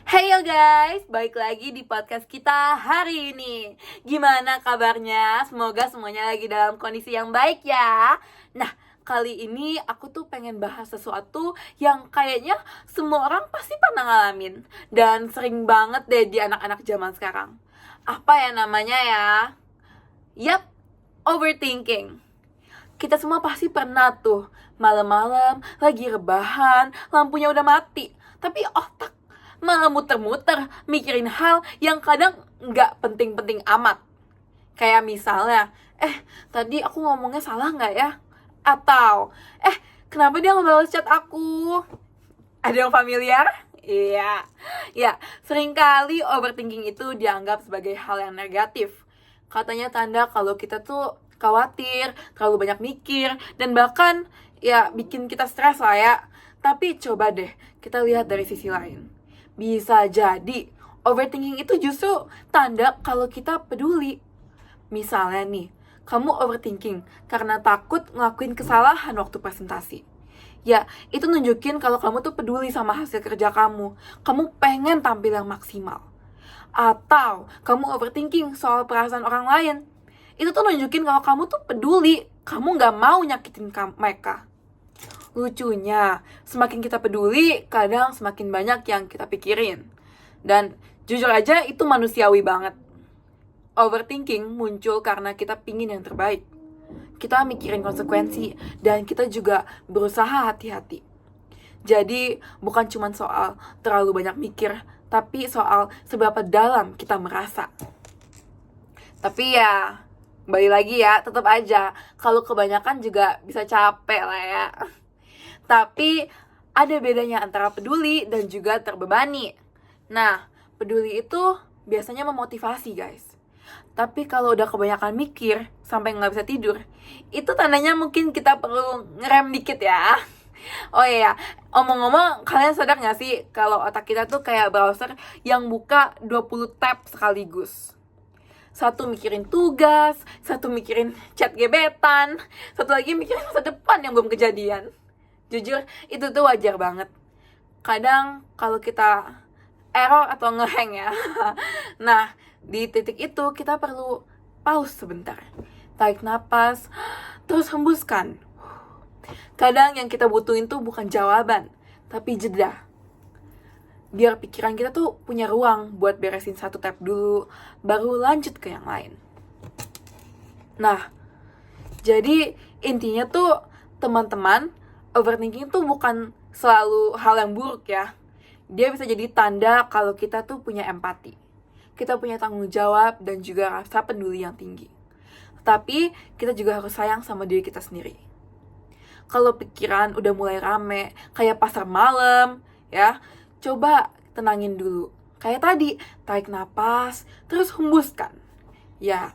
Hey yo guys, balik lagi di podcast kita hari ini. Gimana kabarnya? Semoga semuanya lagi dalam kondisi yang baik ya. Nah, kali ini aku tuh pengen bahas sesuatu yang kayaknya semua orang pasti pernah ngalamin dan sering banget deh di anak-anak zaman sekarang. Apa ya namanya ya? Yap, overthinking. Kita semua pasti pernah tuh malam-malam lagi rebahan, lampunya udah mati, tapi otak malah muter-muter mikirin hal yang kadang nggak penting-penting amat. Kayak misalnya, tadi aku ngomongnya salah nggak ya? Atau, kenapa dia nggak balas chat aku? Ada yang familiar? Iya, ya, seringkali overthinking itu dianggap sebagai hal yang negatif. Katanya tanda kalau kita tuh khawatir, terlalu banyak mikir, dan bahkan ya bikin kita stres lah ya. Tapi coba deh kita lihat dari sisi lain. Bisa jadi overthinking itu justru tanda kalau kita peduli. Misalnya nih, kamu overthinking karena takut ngelakuin kesalahan waktu presentasi. Ya, itu nunjukin kalau kamu tuh peduli sama hasil kerja kamu. Kamu pengen tampil yang maksimal. Atau kamu overthinking soal perasaan orang lain. Itu tuh nunjukin kalau kamu tuh peduli. Kamu gak mau nyakitin mereka. Lucunya, semakin kita peduli, kadang semakin banyak yang kita pikirin. Dan jujur aja itu manusiawi banget. Overthinking muncul karena kita pingin yang terbaik. Kita mikirin konsekuensi, dan kita juga berusaha hati-hati. Jadi, bukan cuma soal terlalu banyak mikir, tapi soal seberapa dalam kita merasa. Tapi ya, balik lagi ya, tetap aja, kalau kebanyakan juga bisa capek lah ya. Tapi, ada bedanya antara peduli dan juga terbebani. Nah, peduli itu biasanya memotivasi guys. Tapi kalau udah kebanyakan mikir sampai nggak bisa tidur, itu tandanya mungkin kita perlu ngerem dikit ya. Oh iya, omong-omong, kalian sadar nggak sih kalau otak kita tuh kayak browser yang buka 20 tab sekaligus. Satu mikirin tugas, satu mikirin chat gebetan, satu lagi mikirin masa depan yang belum kejadian. Jujur, itu tuh wajar banget. Kadang kalau kita error atau ngehang ya. Nah, di titik itu kita perlu pause sebentar. Tarik napas, terus hembuskan. Kadang yang kita butuhin tuh bukan jawaban, tapi jeda. Biar pikiran kita tuh punya ruang buat beresin satu tab dulu, baru lanjut ke yang lain. Nah, jadi intinya tuh teman-teman, overthinking tuh bukan selalu hal yang buruk ya. Dia bisa jadi tanda kalau kita tuh punya empati. Kita punya tanggung jawab dan juga rasa peduli yang tinggi. Tapi kita juga harus sayang sama diri kita sendiri. Kalau pikiran udah mulai rame, kayak pasar malam, ya, coba tenangin dulu. Kayak tadi, tarik napas, terus hembuskan. Ya,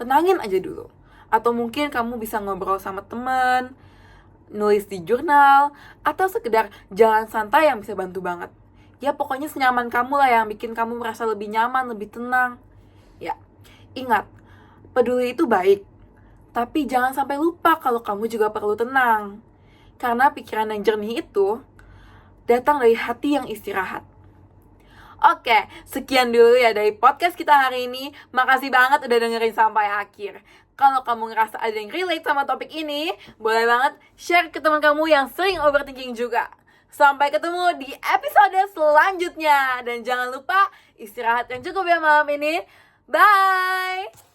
tenangin aja dulu. Atau mungkin kamu bisa ngobrol sama teman, nulis di jurnal, atau sekedar jalan santai yang bisa bantu banget. Ya pokoknya senyaman kamu lah yang bikin kamu merasa lebih nyaman, lebih tenang. Ya, ingat, peduli itu baik. Tapi jangan sampai lupa kalau kamu juga perlu tenang. Karena pikiran yang jernih itu datang dari hati yang istirahat. Oke, sekian dulu ya dari podcast kita hari ini. Makasih banget udah dengerin sampai akhir. Kalau kamu ngerasa ada yang relate sama topik ini, boleh banget share ke teman kamu yang sering overthinking juga. Sampai ketemu di episode selanjutnya. Dan jangan lupa istirahat yang cukup ya malam ini. Bye!